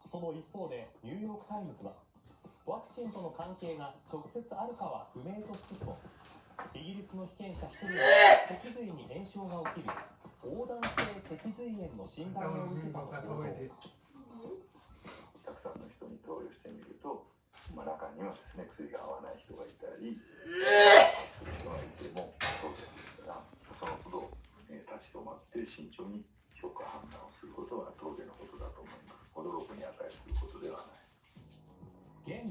その一方でニューヨーク・タイムズはワクチンとの関係が直接あるかは不明としつつも、イギリスの被験者1人が脊髄に炎症が起きる横断性脊髄炎の診断を受けたと報道。たくさんの人に投与してみると、中にはですね、薬が合わない人がいたりする人がいても当然ですから、その都度、立ち止まって慎重に評価判断をすることは当然のことだと思います。驚くに値することではない。現